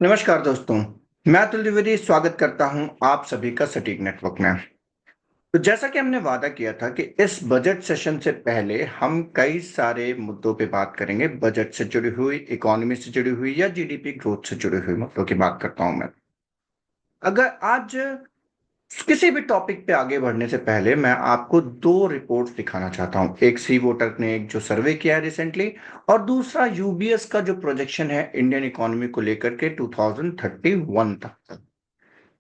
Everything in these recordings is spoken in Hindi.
नमस्कार दोस्तों, मैं अतुल द्विवेदी स्वागत करता हूं आप सभी का सटीक नेटवर्क में। तो जैसा कि हमने वादा किया था कि इस बजट सेशन से पहले हम कई सारे मुद्दों पे बात करेंगे, बजट से जुड़ी हुई, इकोनॉमी से जुड़ी हुई या जीडीपी ग्रोथ से जुड़ी हुई मुद्दों की बात करता हूं मैं। अगर आज किसी भी टॉपिक पे आगे बढ़ने से पहले मैं आपको दो रिपोर्ट्स दिखाना चाहता हूं। एक सी वोटर ने एक जो सर्वे किया है रिसेंटली, और दूसरा यूबीएस का जो प्रोजेक्शन है इंडियन इकोनॉमी को लेकर के 2031 तक।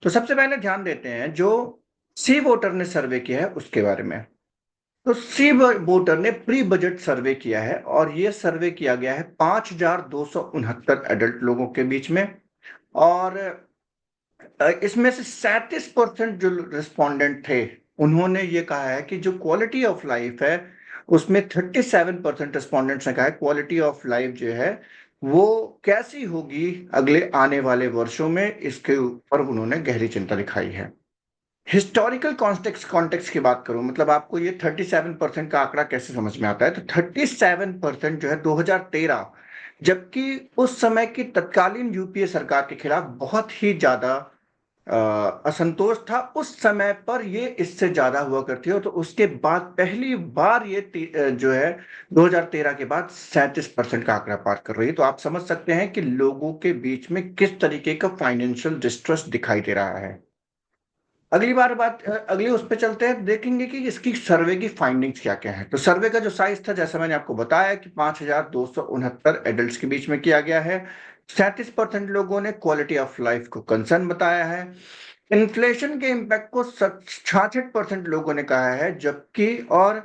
तो सबसे पहले ध्यान देते हैं जो सी वोटर ने सर्वे किया है उसके बारे में। तो सी वोटर ने प्री बजट सर्वे किया है और ये सर्वे किया गया है 5,269 एडल्ट लोगों के बीच में। और इसमें से 37% जो रिस्पोंडेंट थे उन्होंने ये कहा है कि जो क्वालिटी ऑफ लाइफ है उसमें 37% रिस्पोंडेंट्स ने कहा है क्वालिटी ऑफ लाइफ जो है वो कैसी होगी अगले आने वाले वर्षों में, इसके ऊपर उन्होंने गहरी चिंता दिखाई है। हिस्टोरिकल कॉन्टेक्स्ट की बात करूं, मतलब आपको ये 37% का आंकड़ा कैसे समझ में आता है, तो 37% जो है 2013, जबकि उस समय की तत्कालीन यूपीए सरकार के खिलाफ बहुत ही ज्यादा असंतोष था उस समय पर, ये इससे ज्यादा हुआ करती है। तो उसके बाद पहली बार ये जो है 2013 के बाद 37% का आंकड़ा पार कर रही है। तो आप समझ सकते हैं कि लोगों के बीच में किस तरीके का फाइनेंशियल डिस्ट्रेस दिखाई दे रहा है। अगली उस पे चलते हैं, देखेंगे कि इसकी सर्वे की फाइंडिंग्स क्या क्या है। तो सर्वे का जो साइज था, जैसा मैंने आपको बताया कि 5,269 एडल्ट्स के बीच में किया गया है। 37% लोगों ने क्वालिटी ऑफ लाइफ को कंसर्न बताया है। इन्फ्लेशन के इम्पैक्ट को 66% लोगों ने कहा है, जबकि और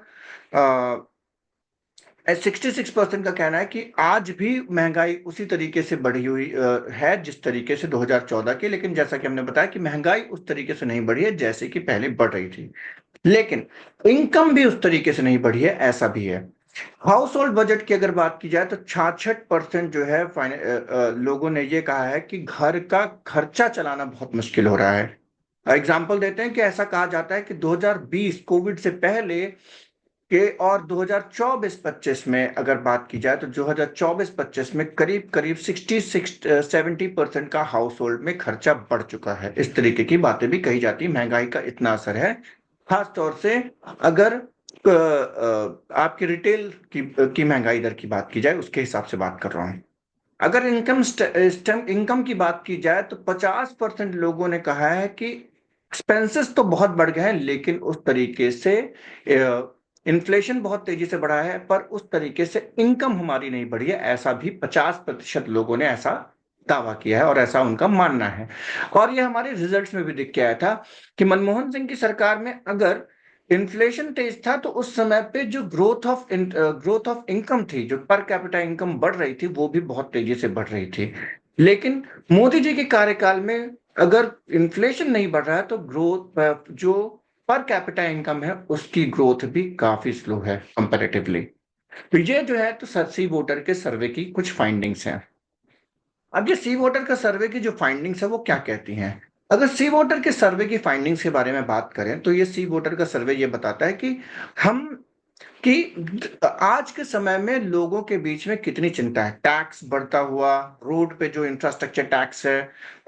66% का कहना है कि आज भी महंगाई उसी तरीके से बढ़ी हुई है जिस तरीके से 2014 की, लेकिन जैसा कि हमने बताया कि महंगाई उस तरीके से नहीं बढ़ी है जैसे कि पहले बढ़ रही थी। लेकिन इनकम भी उस तरीके से नहीं बढ़ी है, ऐसा भी है। हाउस होल्ड बजट की अगर बात की जाए तो 66% जो है लोगों ने ये कहा है कि घर का खर्चा चलाना बहुत मुश्किल हो रहा है। एग्जाम्पल देते हैं कि ऐसा कहा जाता है कि 2020 कोविड से पहले के और 2024-25 में अगर बात की जाए तो 2024-25 में करीब करीब 60-70% का हाउस होल्ड में खर्चा बढ़ चुका है। इस तरीके की बातें भी कही जाती है, महंगाई का इतना असर है। खास तौर से अगर आपकी रिटेल की महंगाई दर की बात की जाए उसके हिसाब से बात कर रहा हूँ। अगर इनकम की बात की जाए तो 50% लोगों ने कहा है कि एक्सपेंसेस तो बहुत बढ़ गए हैं, लेकिन उस तरीके से इन्फ्लेशन बहुत तेजी से बढ़ा है पर उस तरीके से इनकम हमारी नहीं बढ़ी है, ऐसा भी 50% लोगों ने ऐसा दावा किया है और ऐसा उनका मानना है। और ये हमारे रिजल्ट्स में भी दिख के आया था कि मनमोहन सिंह की सरकार में अगर इन्फ्लेशन तेज था तो उस समय पे जो ग्रोथ ऑफ इनकम थी, जो पर कैपिटा इनकम बढ़ रही थी, वो भी बहुत तेजी से बढ़ रही थी। लेकिन मोदी जी के कार्यकाल में अगर इन्फ्लेशन नहीं बढ़ रहा है तो ग्रोथ जो पर कैपिटा इनकम है उसकी ग्रोथ भी काफी स्लो है कंपैरेटिवली। तो ये जो है तो सी वोटर के सर्वे की कुछ फाइंडिंग्स हैं। अब ये सी वोटर का सर्वे की जो फाइंडिंग्स है वो क्या कहती हैं। अगर सी वोटर के सर्वे की फाइंडिंग्स के बारे में बात करें तो ये सी वोटर का सर्वे ये बताता है कि हम कि आज के समय में लोगों के बीच में कितनी चिंता है। टैक्स बढ़ता हुआ, रोड पे जो इंफ्रास्ट्रक्चर टैक्स है,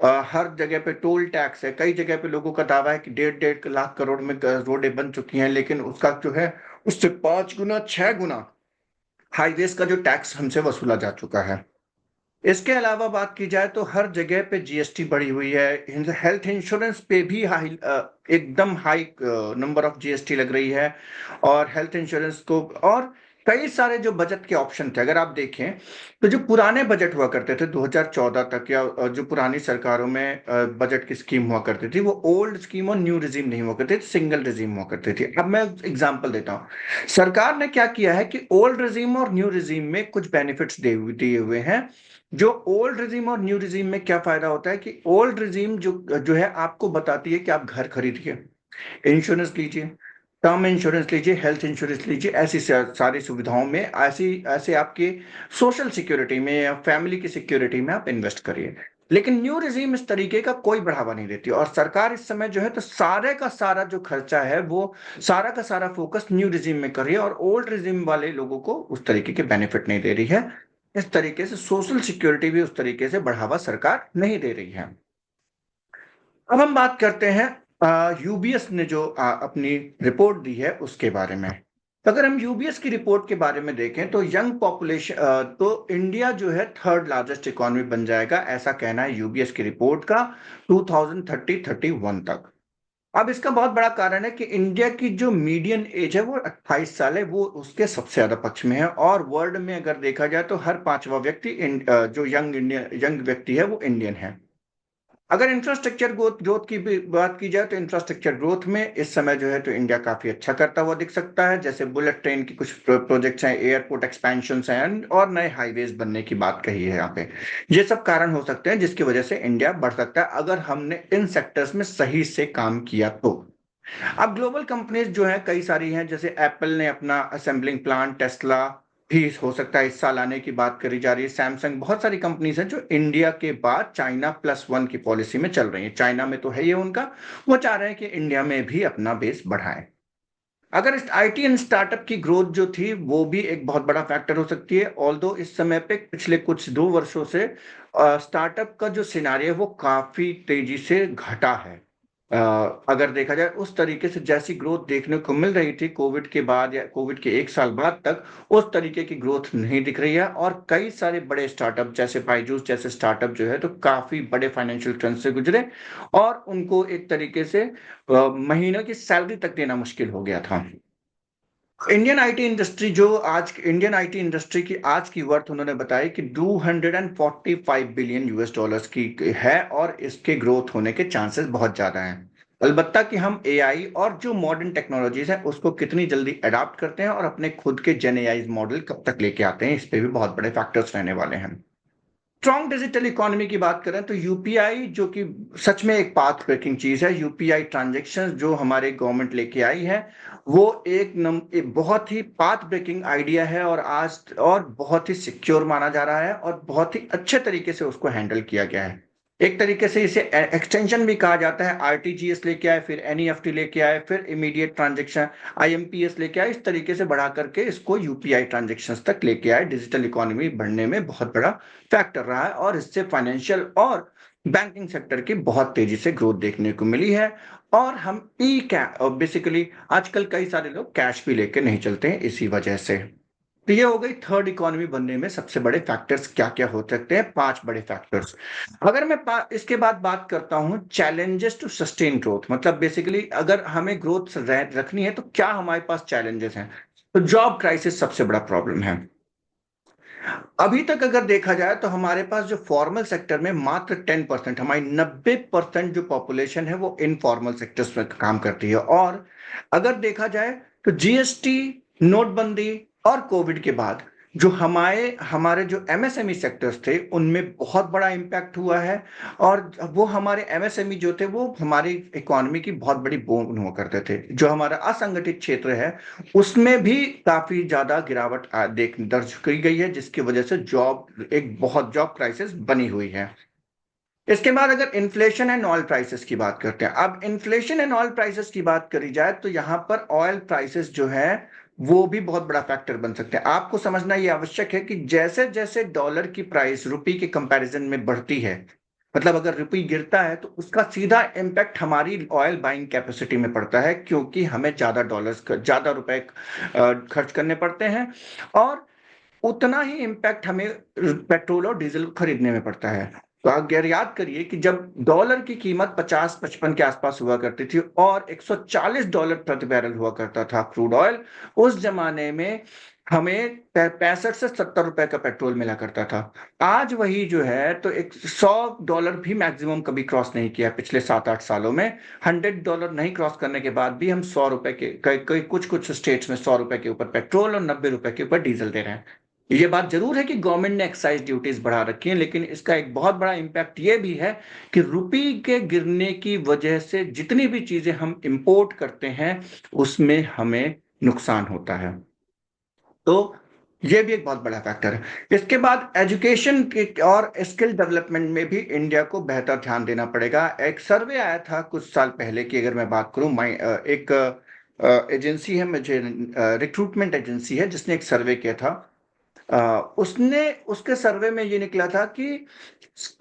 हर जगह पे टोल टैक्स है, कई जगह पे लोगों का दावा है कि 1.5 लाख करोड़ में रोडें बन चुकी हैं, लेकिन उसका जो है उससे 5 गुना 6 गुना हाईवेज का जो टैक्स हमसे वसूला जा चुका है। इसके अलावा बात की जाए तो हर जगह पे जीएसटी बढ़ी हुई है। हेल्थ इंश्योरेंस पे भी एकदम हाई नंबर ऑफ जीएसटी लग रही है। और हेल्थ इंश्योरेंस को और कई सारे जो बजट के ऑप्शन थे अगर आप देखें तो जो पुराने बजट हुआ करते थे 2014 तक, या जो पुरानी सरकारों में बजट की स्कीम हुआ करती थी, वो ओल्ड स्कीम और न्यू रिजीम नहीं हुआ करती थी, सिंगल रिजीम हुआ करती थी। अब मैं एग्जांपल देता हूँ। सरकार ने क्या किया है कि ओल्ड रिजीम और न्यू रिजीम में कुछ बेनिफिट्स दिए हुए हैं। जो ओल्ड रिजीम और न्यू रिजीम में क्या फायदा होता है कि ओल्ड रिजीम जो जो है आपको बताती है कि आप घर खरीदिए, इंश्योरेंस लीजिए, टर्म इंश्योरेंस लीजिए, हेल्थ इंश्योरेंस लीजिए, ऐसी सारी सुविधाओं में, ऐसी ऐसे आपके सोशल सिक्योरिटी में या फैमिली की सिक्योरिटी में आप इन्वेस्ट करिए। लेकिन न्यू रिजीम इस तरीके का कोई बढ़ावा नहीं देती और सरकार इस समय जो है तो सारे का सारा जो खर्चा है वो सारा का सारा फोकस न्यू रिजीम में कर रही है और ओल्ड रिजीम वाले लोगों को उस तरीके के बेनिफिट नहीं दे रही है। इस तरीके से सोशल सिक्योरिटी भी उस तरीके से बढ़ावा सरकार नहीं दे रही है। अब हम बात करते हैं यूबीएस ने जो अपनी रिपोर्ट दी है उसके बारे में। तो अगर हम यूबीएस की रिपोर्ट के बारे में देखें तो यंग पॉपुलेशन तो इंडिया जो है थर्ड लार्जेस्ट इकोनॉमी बन जाएगा, ऐसा कहना है यूबीएस की रिपोर्ट का 2030-31 तक। अब इसका बहुत बड़ा कारण है कि इंडिया की जो मीडियन एज है वो 28 साल है, वो उसके सबसे ज्यादा पक्ष में है। और वर्ल्ड में अगर देखा जाए तो हर पांचवा व्यक्ति जो यंग व्यक्ति है वो इंडियन है। अगर इंफ्रास्ट्रक्चर ग्रोथ ग्रोथ की भी बात की जाए तो इंफ्रास्ट्रक्चर ग्रोथ में इस समय जो है तो इंडिया काफी अच्छा करता हुआ दिख सकता है। जैसे बुलेट ट्रेन की कुछ प्रोजेक्ट्स हैं, एयरपोर्ट एक्सपेंशन हैं और नए हाईवेज बनने की बात कही है यहाँ पे। ये सब कारण हो सकते हैं जिसकी वजह से इंडिया बढ़ सकता है अगर हमने इन सेक्टर्स में सही से काम किया तो। अब ग्लोबल कंपनीज जो है कई सारी हैं, जैसे एप्पल ने अपना असेंबलिंग प्लांट, टेस्ला भी हो सकता है इस साल आने की बात करी जा रही है, सैमसंग, बहुत सारी कंपनीज हैं जो इंडिया के बाद China+1 की पॉलिसी में चल रही है। चाइना में तो है ये उनका, वो चाह रहे हैं कि इंडिया में भी अपना बेस बढ़ाए। अगर इस आईटी एंड स्टार्टअप की ग्रोथ जो थी वो भी एक बहुत बड़ा फैक्टर हो सकती है। ऑल्दो इस समय पे पिछले कुछ 2 वर्षों से स्टार्टअप का जो सिनारियो है वो काफी तेजी से घटा है। अगर देखा जाए उस तरीके से जैसी ग्रोथ देखने को मिल रही थी कोविड के बाद या कोविड के 1 साल बाद तक, उस तरीके की ग्रोथ नहीं दिख रही है। और कई सारे बड़े स्टार्टअप जैसे बायजूस जैसे स्टार्टअप जो है तो काफी बड़े फाइनेंशियल क्रंच से गुजरे और उनको एक तरीके से महीनों की सैलरी तक देना मुश्किल हो गया था। इंडियन आईटी इंडस्ट्री की आज की वर्थ उन्होंने बताई कि 245 बिलियन यूएस डॉलर्स की है और इसके ग्रोथ होने के चांसेस बहुत ज्यादा हैं। अलबत्ता कि हम एआई और जो मॉडर्न टेक्नोलॉजीज है उसको कितनी जल्दी अडॉप्ट करते हैं और अपने खुद के जेन एआई मॉडल कब तक लेके आते हैं, इस पे भी बहुत बड़े फैक्टर्स रहने वाले हैं। स्ट्रॉन्ग डिजिटल इकोनॉमी की बात करें तो यूपीआई जो कि सच में एक पाथ ब्रेकिंग चीज है, यूपीआई ट्रांजैक्शंस जो हमारे गवर्नमेंट लेके आई है वो एक बहुत ही पाथ ब्रेकिंग आइडिया है और आज और बहुत ही सिक्योर माना जा रहा है और बहुत ही अच्छे तरीके से उसको हैंडल किया गया है। एक तरीके से इसे एक्सटेंशन भी कहा जाता है, आरटीजीएस लेके आए, फिर एनईएफटी लेके आए, फिर इमीडिएट ट्रांजैक्शन आईएमपीएस लेके आए, इस तरीके से बढ़ा करके इसको यूपीआई ट्रांजैक्शंस तक लेके आए। डिजिटल इकोनॉमी बढ़ने में बहुत बड़ा फैक्टर रहा है और इससे फाइनेंशियल और बैंकिंग सेक्टर की बहुत तेजी से ग्रोथ देखने को मिली है। और हम ई कैश बेसिकली आजकल कई सारे लोग कैश भी लेके नहीं चलते हैं इसी वजह से। तो ये हो गई थर्ड इकोनॉमी बनने में सबसे बड़े फैक्टर्स क्या क्या हो सकते हैं, 5 बड़े फैक्टर्स। अगर मैं इसके बाद बात करता हूं चैलेंजेस टू सस्टेन ग्रोथ, मतलब बेसिकली अगर हमें ग्रोथ रखनी है तो क्या हमारे पास चैलेंजेस हैं। तो जॉब क्राइसिस सबसे बड़ा प्रॉब्लम है। अभी तक अगर देखा जाए तो हमारे पास जो फॉर्मल सेक्टर में मात्र 10%, हमारी 90% जो पॉपुलेशन है वो इनफॉर्मल सेक्टर्स में काम करती है। और अगर देखा जाए तो जीएसटी, नोटबंदी और कोविड के बाद जो हमारे हमारे जो एमएसएमई सेक्टर्स थे उनमें बहुत बड़ा इम्पैक्ट हुआ है। और वो हमारे एमएसएमई जो थे वो हमारी इकोनॉमी की बहुत बड़ी बोन हुआ करते थे। जो हमारा असंगठित क्षेत्र है उसमें भी काफी ज्यादा गिरावट देख दर्ज की गई है, जिसकी वजह से बहुत जॉब क्राइसिस बनी हुई है। इसके बाद अगर इन्फ्लेशन एंड ऑयल प्राइसेस की बात करते हैं, अब इन्फ्लेशन एंड ऑयल प्राइसेस की बात करी जाए तो यहाँ पर ऑयल प्राइसेस जो है वो भी बहुत बड़ा फैक्टर बन सकते हैं। आपको समझना ये आवश्यक है कि जैसे जैसे डॉलर की प्राइस रुपी के कंपैरिजन में बढ़ती है, मतलब अगर रुपी गिरता है तो उसका सीधा इम्पैक्ट हमारी ऑयल बाइंग कैपेसिटी में पड़ता है, क्योंकि हमें ज्यादा रुपए खर्च करने पड़ते हैं और उतना ही इम्पैक्ट हमें पेट्रोल और डीजल खरीदने में पड़ता है। तो अगर याद करिए कि जब डॉलर की कीमत 50-55 के आसपास हुआ करती थी और $140 प्रति बैरल हुआ करता था क्रूड ऑयल, उस जमाने में हमें 65 से 70 रुपए का पेट्रोल मिला करता था। आज वही जो है तो $100 भी मैक्सिमम कभी क्रॉस नहीं किया पिछले 7-8 सालों में। $100 नहीं क्रॉस करने के बाद भी हम 100 रुपए के कुछ कुछ स्टेट्स में 100 रुपए के ऊपर पेट्रोल और 90 रुपए के ऊपर डीजल दे रहे हैं। ये बात जरूर है कि गवर्नमेंट ने एक्साइज ड्यूटीज बढ़ा रखी हैं, लेकिन इसका एक बहुत बड़ा इंपैक्ट ये भी है कि रुपी के गिरने की वजह से जितनी भी चीजें हम इंपोर्ट करते हैं उसमें हमें नुकसान होता है। तो ये भी एक बहुत बड़ा फैक्टर है। इसके बाद एजुकेशन के और स्किल डेवलपमेंट में भी इंडिया को बेहतर ध्यान देना पड़ेगा। एक सर्वे आया था कुछ साल पहले की, अगर मैं बात करूं, एक एजेंसी है, मुझे रिक्रूटमेंट एजेंसी है जिसने एक सर्वे किया था। उसने उसके सर्वे में ये निकला था कि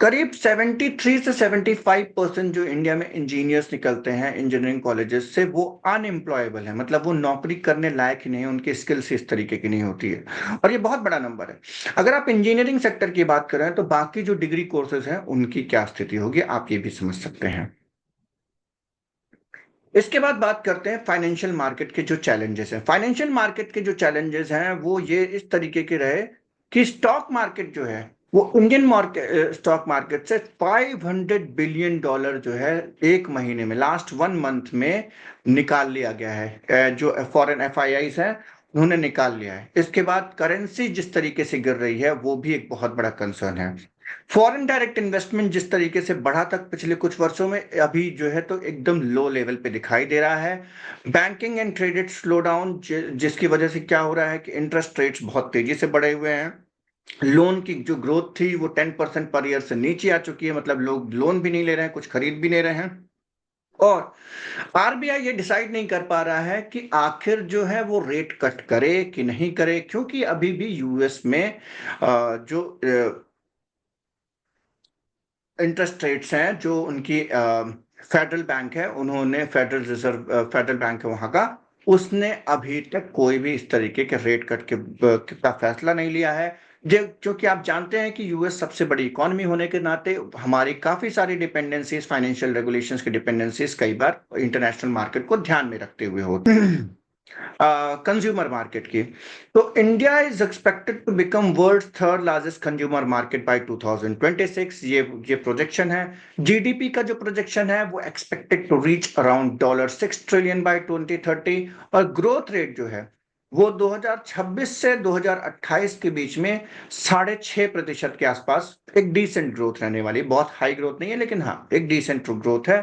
करीब 73 से 75% जो इंडिया में इंजीनियर्स निकलते हैं इंजीनियरिंग कॉलेजेस से, वो अनएम्प्लॉयबल है, मतलब वो नौकरी करने लायक ही नहीं है, उनकी स्किल्स इस तरीके की नहीं होती है। और ये बहुत बड़ा नंबर है। अगर आप इंजीनियरिंग सेक्टर की बात करें तो बाकी जो डिग्री कोर्सेज हैं उनकी क्या स्थिति होगी, आप ये भी समझ सकते हैं। इसके बाद बात करते हैं फाइनेंशियल मार्केट के जो चैलेंजेस हैं। फाइनेंशियल मार्केट के जो चैलेंजेस हैं वो ये इस तरीके के रहे कि स्टॉक मार्केट जो है वो इंडियन मार्केट, स्टॉक मार्केट से $500 बिलियन जो है एक महीने में, लास्ट 1 मंथ में निकाल लिया गया है। जो फॉरेन एफआईआईज हैं उन्होंने निकाल लिया है। इसके बाद करेंसी जिस तरीके से गिर रही है वो भी एक बहुत बड़ा कंसर्न है। फॉरेन डायरेक्ट इन्वेस्टमेंट जिस तरीके से बढ़ा तक पिछले कुछ वर्षों में, अभी जो है तो एकदम लो लेवल पे दिखाई दे रहा है। Banking and credit slow down, जिसकी वजह से क्या हो रहा है कि इंटरेस्ट रेट्स बहुत तेजी से बढ़े हुए हैं। लोन की जो ग्रोथ थी वो 10% पर ईयर से नीचे आ चुकी है, मतलब लोग लोन भी नहीं ले रहे हैं, कुछ खरीद भी नहीं रहे हैं। और आरबीआई ये डिसाइड नहीं कर पा रहा है कि आखिर जो है वो रेट कट करे कि नहीं करे, क्योंकि अभी भी यूएस में जो इंटरेस्ट रेट्स हैं, जो उनकी फेडरल बैंक है, उन्होंने फेडरल रिजर्व फेडरल बैंक है वहां का, उसने अभी तक कोई भी इस तरीके के रेट कट का फैसला नहीं लिया है। क्योंकि आप जानते हैं कि यूएस सबसे बड़ी इकोनॉमी होने के नाते हमारी काफी सारी डिपेंडेंसीज, फाइनेंशियल रेगुलेशंस की डिपेंडेंसीज कई बार इंटरनेशनल मार्केट को ध्यान में रखते हुए होती हैं। कंज्यूमर मार्केट की, तो India is expected to become world third largest consumer market by 2026। ये प्रोजेक्शन है। जीडीपी का जो प्रोजेक्शन है वो expected to reach around $6 trillion by 2030। और ग्रोथ रेट जो है वो 2026 से 2028 के बीच में 6.5% के आसपास एक डिसेंट ग्रोथ रहने वाली, बहुत हाई ग्रोथ नहीं है लेकिन हाँ एक डिसेंट ग्रोथ है।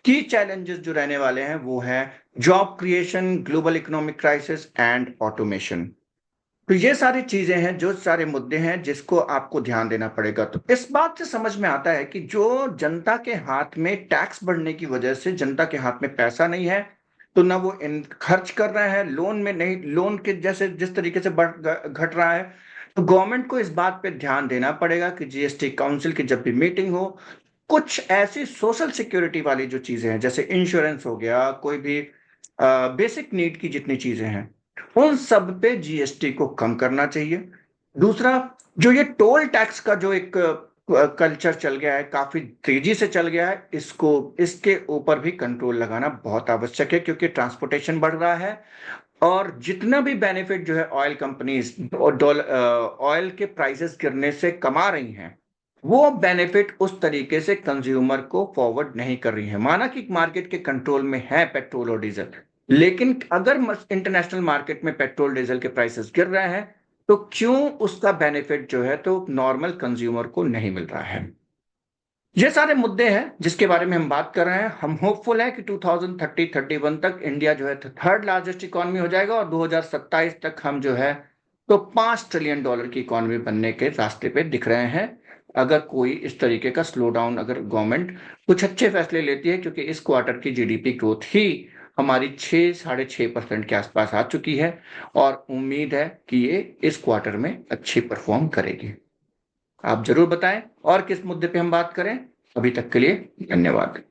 की चैलेंजेस जो रहने वाले हैं वो है job creation, global economic crisis and automation. तो ये सारी चीजें हैं, जो सारे मुद्दे हैं जिसको आपको ध्यान देना पड़ेगा। तो इस बात से समझ में आता है कि जो जनता के हाथ में टैक्स बढ़ने की वजह से जनता के हाथ में पैसा नहीं है, तो ना वो इन खर्च कर रहे हैं, लोन में नहीं, लोन के जैसे जिस तरीके से घट रहा है। तो गवर्नमेंट को इस बात पे ध्यान देना पड़ेगा कि जीएसटी काउंसिल की जब भी मीटिंग हो, कुछ ऐसी सोशल सिक्योरिटी वाली जो चीजें हैं, जैसे इंश्योरेंस हो गया, कोई भी बेसिक नीड की जितनी चीजें हैं, उन सब पे जीएसटी को कम करना चाहिए। दूसरा, जो ये टोल टैक्स का जो एक कल्चर चल गया है, काफी तेजी से चल गया है, इसको इसके ऊपर भी कंट्रोल लगाना बहुत आवश्यक है, क्योंकि ट्रांसपोर्टेशन बढ़ रहा है। और जितना भी बेनिफिट जो है ऑयल कंपनीज ऑयल के प्राइसेस गिरने से कमा रही हैं, वो बेनिफिट उस तरीके से कंज्यूमर को फॉरवर्ड नहीं कर रही है। माना कि मार्केट के कंट्रोल में है पेट्रोल और डीजल, लेकिन अगर इंटरनेशनल मार्केट में पेट्रोल डीजल के प्राइसेस गिर रहे हैं, तो क्यों उसका बेनिफिट जो है तो नॉर्मल कंज्यूमर को नहीं मिल रहा है। ये सारे मुद्दे हैं जिसके बारे में हम बात कर रहे हैं। हम होपफुल है कि 2030-31 तक इंडिया जो है थर्ड लार्जेस्ट इकोनॉमी हो जाएगा, और 2027 तक हम जो है तो $5 ट्रिलियन की इकोनॉमी बनने के रास्ते पे दिख रहे हैं, अगर कोई इस तरीके का स्लो डाउन, अगर गवर्नमेंट कुछ अच्छे फैसले लेती है। क्योंकि इस क्वार्टर की जीडीपी ग्रोथ ही हमारी 6-6.5% के आसपास आ चुकी है, और उम्मीद है कि ये इस क्वार्टर में अच्छी परफॉर्म करेगी। आप जरूर बताएं और किस मुद्दे पे हम बात करें। अभी तक के लिए धन्यवाद।